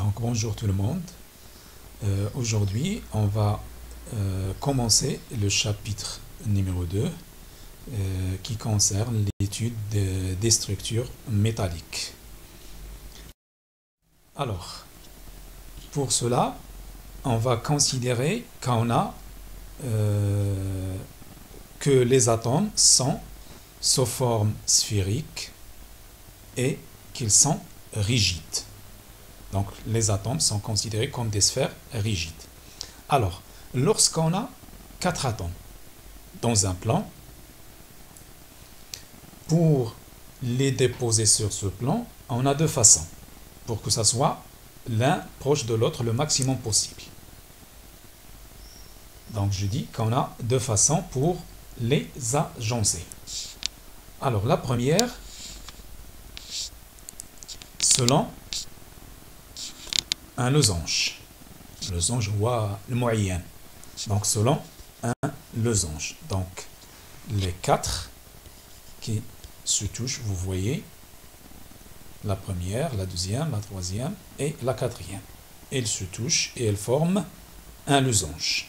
Donc bonjour tout le monde. Aujourd'hui, on va commencer le chapitre numéro 2 qui concerne l'étude des structures métalliques. Alors, pour cela, on va considérer qu'on a que les atomes sont sous forme sphérique et qu'ils sont rigides. Donc, les atomes sont considérés comme des sphères rigides. Alors, lorsqu'on a 4 atomes dans un plan, pour les déposer sur ce plan, on a deux façons pour que ça soit l'un proche de l'autre le maximum possible. Donc, je dis qu'on a deux façons pour les agencer. Alors, la première, selon un losange. Le losange ou le moyen. Donc, selon un losange. Donc, les 4 qui se touchent, vous voyez, la première, la deuxième, la troisième et la quatrième. Elles se touchent et elles forment un losange.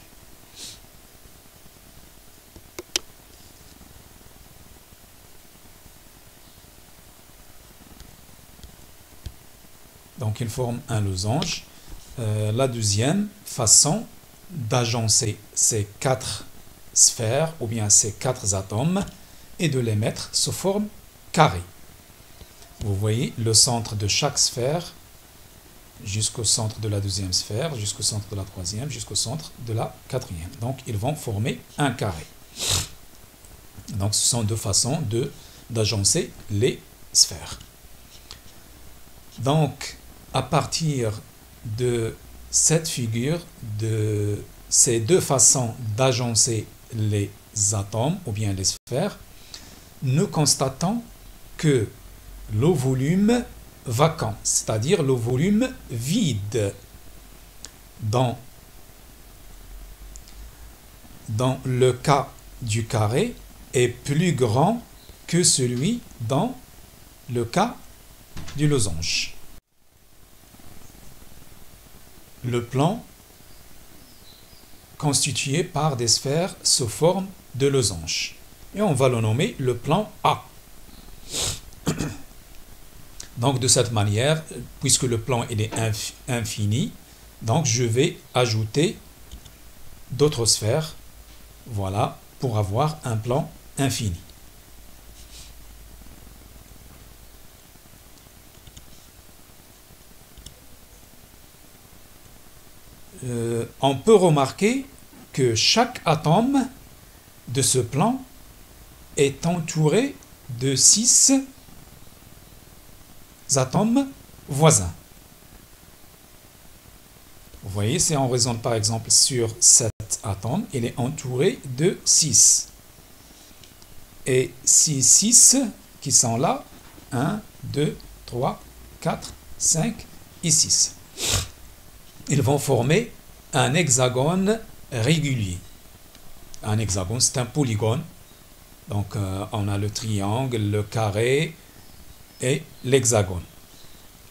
Donc, ils forment un losange. La deuxième façon d'agencer ces 4 sphères ou bien ces 4 atomes est de les mettre sous forme carrée. Vous voyez le centre de chaque sphère jusqu'au centre de la deuxième sphère, jusqu'au centre de la troisième, jusqu'au centre de la quatrième. Donc, ils vont former un carré. Donc, ce sont deux façons d'agencer les sphères. Donc, à partir de cette figure, de ces deux façons d'agencer les atomes ou bien les sphères, nous constatons que le volume vacant, c'est-à-dire le volume vide dans le cas du carré est plus grand que celui dans le cas du losange. Le plan constitué par des sphères sous forme de losange. Et on va le nommer le plan A. Donc de cette manière, puisque le plan il est infini, donc je vais ajouter d'autres sphères, voilà, pour avoir un plan infini. On peut remarquer que chaque atome de ce plan est entouré de 6 atomes voisins. Vous voyez, si on raisonne par exemple sur cet atome, il est entouré de 6. Et ces 6 qui sont là, 1, 2, 3, 4, 5 et 6. Ils vont former un hexagone régulier. Un hexagone, c'est un polygone. Donc, on a le triangle, le carré et l'hexagone.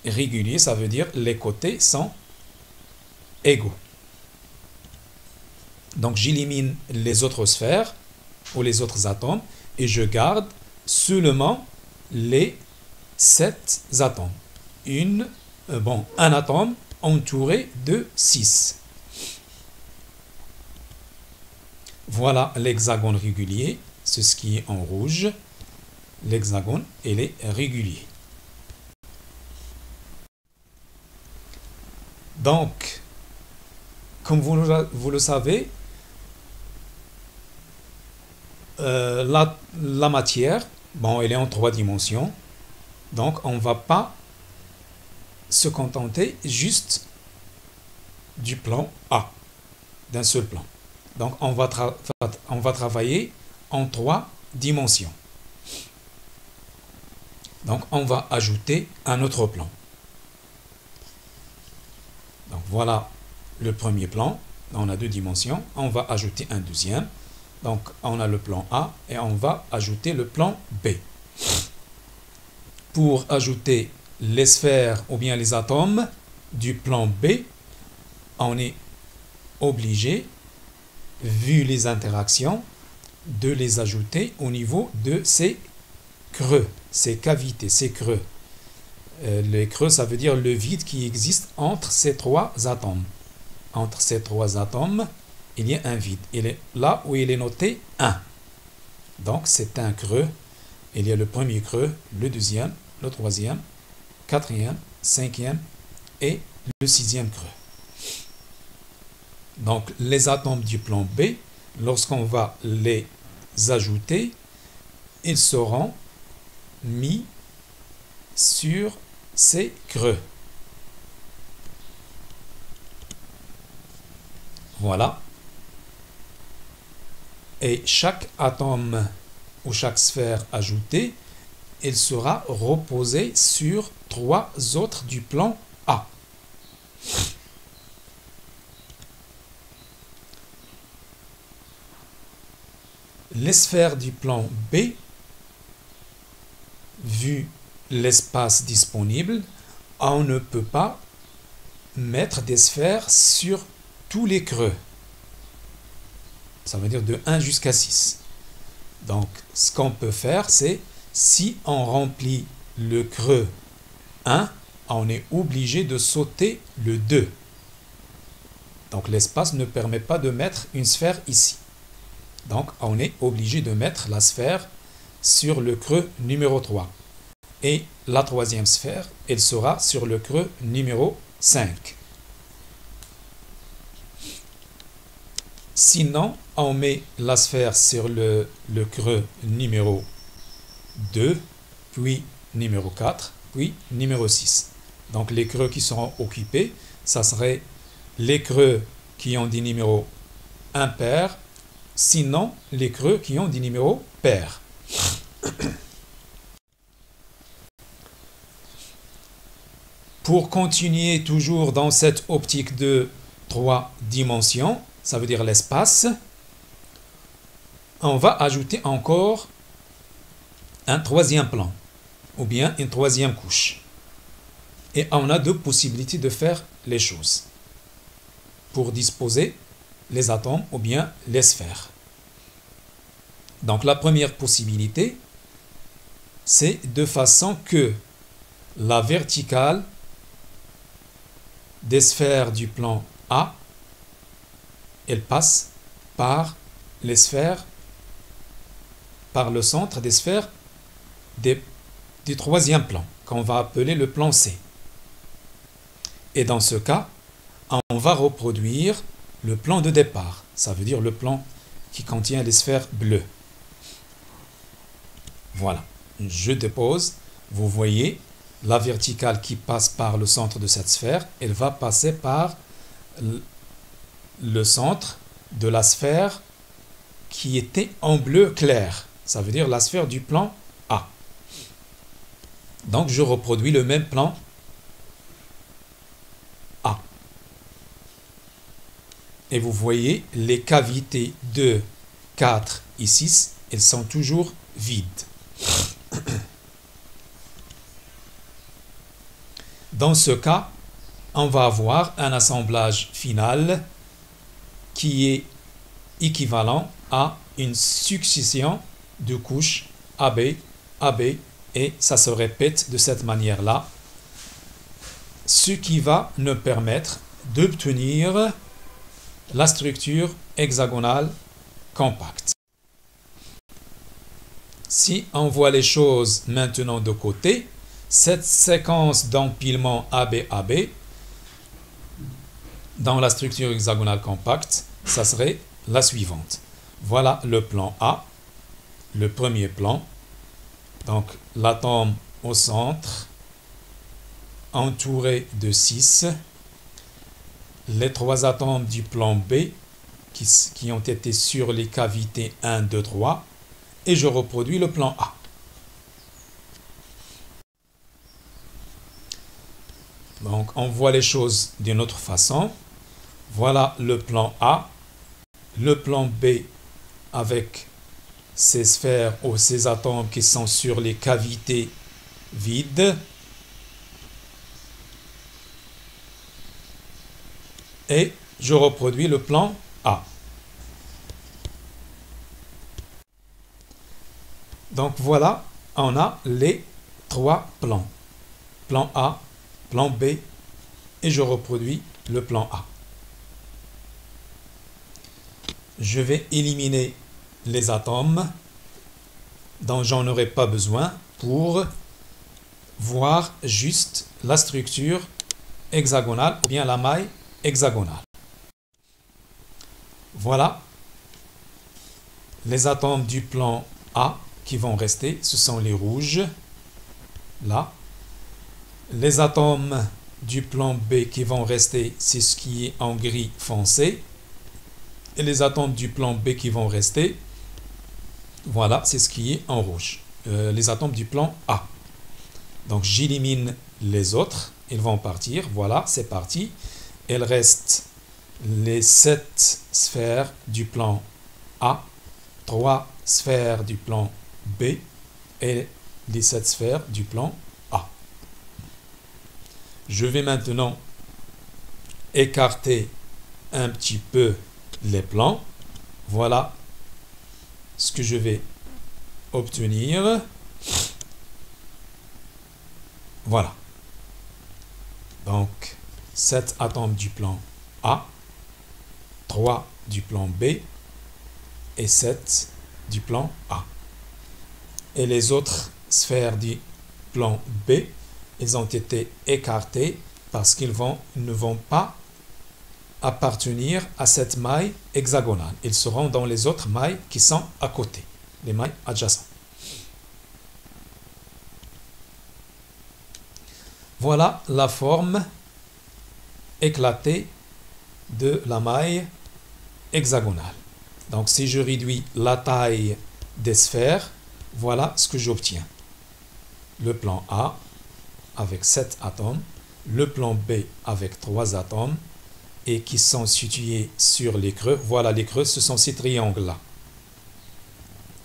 Régulier, ça veut dire les côtés sont égaux. Donc, j'élimine les autres sphères ou les autres atomes et je garde seulement les 7 atomes. Un atome entouré de 6. Voilà l'hexagone régulier, c'est ce qui est en rouge. L'hexagone, il est régulier. Donc, comme vous le savez, la matière, bon, elle est en 3 dimensions. Donc, on ne va pas se contenter juste du plan A, d'un seul plan. Donc, on va travailler en 3 dimensions. Donc, on va ajouter un autre plan. Donc, voilà le premier plan. On a 2 dimensions. On va ajouter un deuxième. Donc, on a le plan A et on va ajouter le plan B. Pour ajouter les sphères ou bien les atomes, du plan B, on est obligé, vu les interactions, de les ajouter au niveau de ces creux, ces cavités, ces creux. Les creux, ça veut dire le vide qui existe entre ces trois atomes. Entre ces trois atomes, il y a un vide. Il est là où il est noté 1. Donc, c'est un creux. Il y a le premier creux, le deuxième, le troisième, quatrième, cinquième et le sixième creux. Donc, les atomes du plan B, lorsqu'on va les ajouter, ils seront mis sur ces creux. Voilà. Et chaque atome ou chaque sphère ajoutée, il sera reposé sur trois autres du plan A. Les sphères du plan B, vu l'espace disponible, on ne peut pas mettre des sphères sur tous les creux. Ça veut dire de 1 jusqu'à 6. Donc, ce qu'on peut faire, c'est si on remplit le creux 1, on est obligé de sauter le 2. Donc, l'espace ne permet pas de mettre une sphère ici. Donc, on est obligé de mettre la sphère sur le creux numéro 3. Et la troisième sphère, elle sera sur le creux numéro 5. Sinon, on met la sphère sur le creux numéro 2, puis numéro 4, puis numéro 6. Donc, les creux qui seront occupés, ça serait les creux qui ont des numéros impairs, sinon les creux qui ont des numéros pairs. Pour continuer toujours dans cette optique de 3 dimensions, ça veut dire l'espace, on va ajouter encore un troisième plan, ou bien une troisième couche. Et on a deux possibilités de faire les choses pour disposer les atomes ou bien les sphères. Donc la première possibilité, c'est de façon que la verticale des sphères du plan A, elle passe par les sphères, par le centre des sphères du troisième plan, qu'on va appeler le plan C. Et dans ce cas, on va reproduire le plan de départ, ça veut dire le plan qui contient les sphères bleues. Voilà, je dépose, vous voyez la verticale qui passe par le centre de cette sphère, elle va passer par le centre de la sphère qui était en bleu clair, ça veut dire la sphère du plan A. Donc je reproduis le même plan A. Et vous voyez les cavités 2, 4 et 6, elles sont toujours vides. Dans ce cas, on va avoir un assemblage final qui est équivalent à une succession de couches AB, AB, et ça se répète de cette manière-là, ce qui va nous permettre d'obtenir la structure hexagonale compacte. Si on voit les choses maintenant de côté, cette séquence d'empilement AB-AB dans la structure hexagonale compacte, ça serait la suivante. Voilà le plan A, le premier plan. Donc l'atome au centre, entouré de 6. Les trois atomes du plan B qui ont été sur les cavités 1, 2, 3. Et je reproduis le plan A. Donc, on voit les choses d'une autre façon. Voilà le plan A. Le plan B avec ces sphères ou ces atomes qui sont sur les cavités vides. et je reproduis le plan A. Donc voilà, on a les trois plans. Plan A, plan B, et je reproduis le plan A. Je vais éliminer les atomes dont j'en aurai pas besoin pour voir juste la structure hexagonale ou bien la maille hexagonale. Voilà les atomes du plan A qui vont rester, ce sont les rouges, là. Les atomes du plan B qui vont rester, c'est ce qui est en gris foncé. Et les atomes du plan B qui vont rester, voilà, c'est ce qui est en rouge. Les atomes du plan A. Donc j'élimine les autres, ils vont partir, voilà, c'est parti. Il reste les 7 sphères du plan A, 3 sphères du plan B et les 7 sphères du plan A. Je vais maintenant écarter un petit peu les plans. Voilà ce que je vais obtenir. Voilà. Donc, 7 atomes du plan A, 3 du plan B et 7 du plan A. Et les autres sphères du plan B, ils ont été écartés parce qu'ils ne vont pas appartenir à cette maille hexagonale. Ils seront dans les autres mailles qui sont à côté, les mailles adjacentes. Voilà la forme éclatée de la maille hexagonale. Donc si je réduis la taille des sphères, voilà ce que j'obtiens. Le plan A avec 7 atomes, le plan B avec 3 atomes, et qui sont situés sur les creux. Voilà les creux, ce sont ces triangles-là.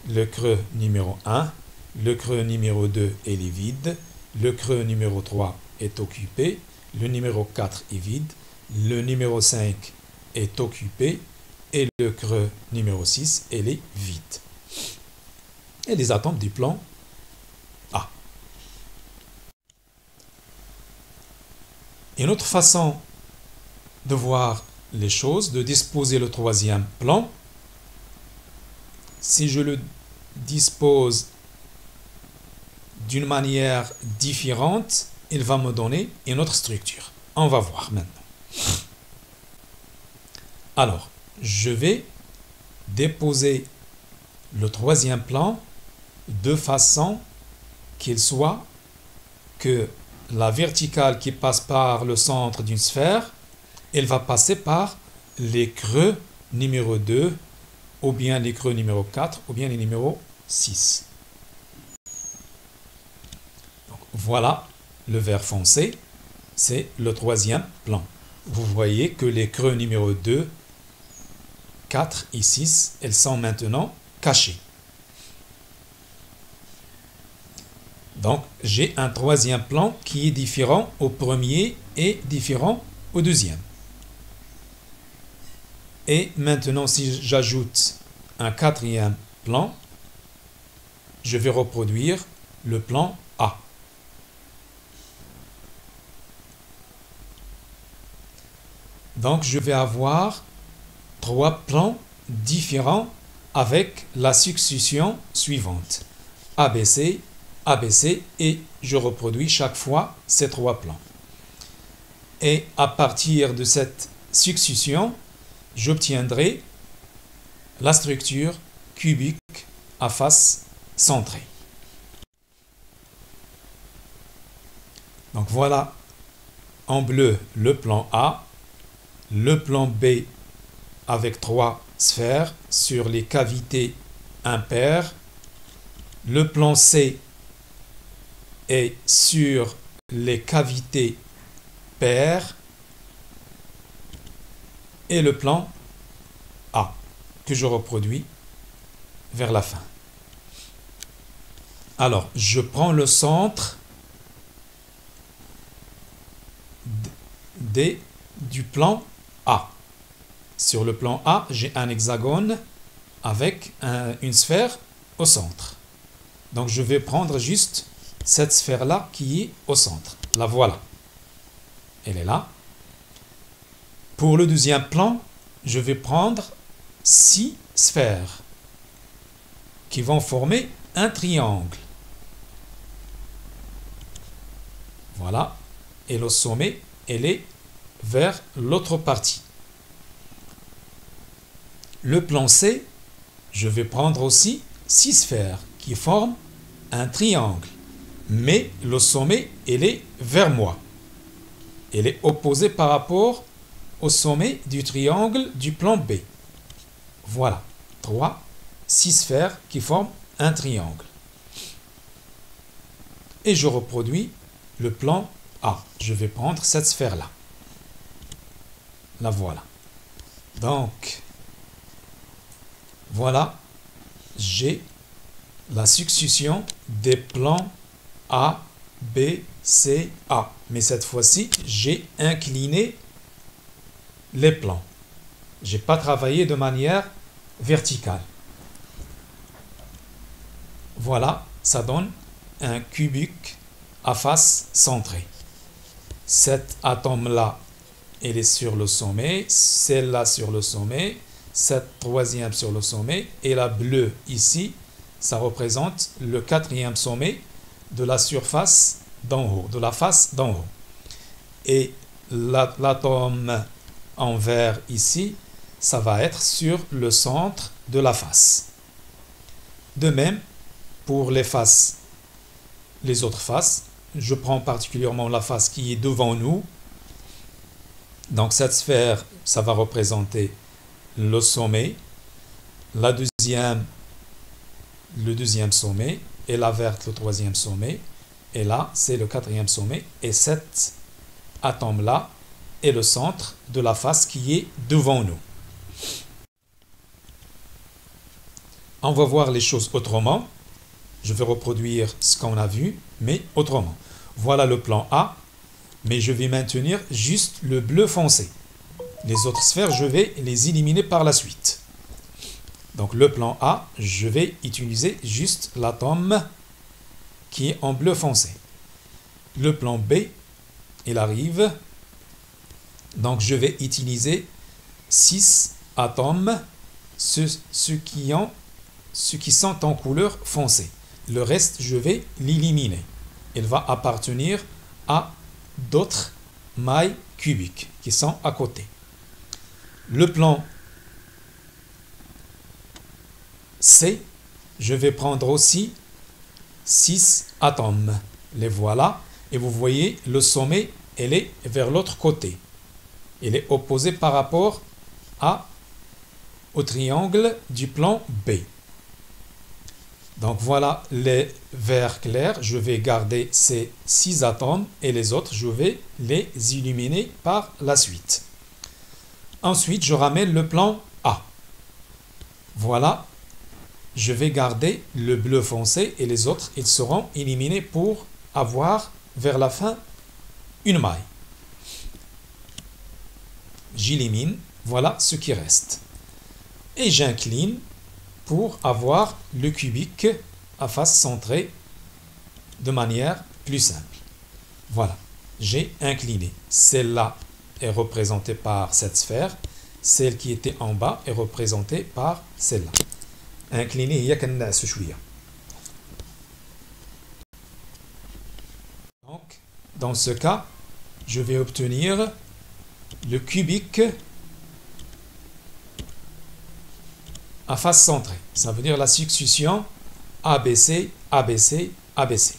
Le creux numéro 1, le creux numéro 2 est vide, le creux numéro 3 est occupé, le numéro 4 est vide, le numéro 5 est occupé, et le creux numéro 6, elle est vide. Et les atomes du plan A. Une autre façon de voir les choses, de disposer le troisième plan. Si je le dispose d'une manière différente, il va me donner une autre structure. On va voir maintenant. Alors, je vais déposer le troisième plan de façon qu'il soit que la verticale qui passe par le centre d'une sphère, elle va passer par les creux numéro 2, ou bien les creux numéro 4, ou bien les numéros 6. Donc, voilà le vert foncé, c'est le troisième plan. Vous voyez que les creux numéro 2, 4 et 6, elles sont maintenant cachées. Donc, j'ai un troisième plan qui est différent au premier et différent au deuxième. Et maintenant, si j'ajoute un quatrième plan, je vais reproduire le plan A. Donc, je vais avoir 3 plans différents avec la succession suivante. ABC, ABC, et je reproduis chaque fois ces 3 plans. Et à partir de cette succession, j'obtiendrai la structure cubique à face centrée. Donc voilà en bleu le plan A, le plan B avec 3 sphères sur les cavités impaires, le plan C est sur les cavités paires, et le plan A que je reproduis vers la fin. Alors, je prends le centre du plan A. Sur le plan A, j'ai un hexagone avec une sphère au centre. Donc je vais prendre juste cette sphère-là qui est au centre. La voilà. Elle est là. Pour le deuxième plan, je vais prendre 6 sphères qui vont former un triangle. Voilà. Et le sommet, elle est vers l'autre partie. Le plan C, je vais prendre aussi 6 sphères qui forment un triangle. Mais le sommet, elle est vers moi. Elle est opposée par rapport au sommet du triangle du plan B. Voilà. 6 sphères qui forment un triangle. Et je reproduis le plan A. Je vais prendre cette sphère-là. La voilà. Donc, voilà, j'ai la succession des plans A, B, C, A. Mais cette fois-ci, j'ai incliné les plans. Je n'ai pas travaillé de manière verticale. Voilà, ça donne un cubique à face centrée. Cet atome-là, il est sur le sommet, celle-là sur le sommet, cette troisième sur le sommet, et la bleue ici, ça représente le quatrième sommet de la surface d'en haut, de la face d'en haut. Et l'atome en vert ici, ça va être sur le centre de la face. De même, pour les faces, les autres faces, je prends particulièrement la face qui est devant nous. Donc cette sphère, ça va représenter le sommet, le deuxième sommet, et la verte le troisième sommet, et là c'est le quatrième sommet, et cet atome-là est le centre de la face qui est devant nous. On va voir les choses autrement. Je vais reproduire ce qu'on a vu, mais autrement. Voilà le plan A, mais je vais maintenir juste le bleu foncé. Les autres sphères, je vais les éliminer par la suite. Donc le plan A, je vais utiliser juste l'atome qui est en bleu foncé. Le plan B, il arrive. Donc je vais utiliser 6 atomes, ceux qui sont en couleur foncée. Le reste, je vais l'éliminer. Il va appartenir à d'autres mailles cubiques qui sont à côté. Le plan C, je vais prendre aussi 6 atomes. Les voilà. Et vous voyez, le sommet, elle est vers l'autre côté. Il est opposé par rapport au triangle du plan B. Donc voilà les verts clairs. Je vais garder ces 6 atomes et les autres, je vais les illuminer par la suite. Ensuite, je ramène le plan A. Voilà. Je vais garder le bleu foncé et les autres, ils seront éliminés pour avoir vers la fin une maille. J'élimine. Voilà ce qui reste. Et j'incline pour avoir le cubique à face centrée de manière plus simple. Voilà, j'ai incliné. Celle-là est représentée par cette sphère. Celle qui était en bas est représentée par celle-là. Incliné, il y a qu'un ce chouïa. Donc, dans ce cas, je vais obtenir le cubique à face centrée. Ça veut dire la succession ABC, ABC, ABC.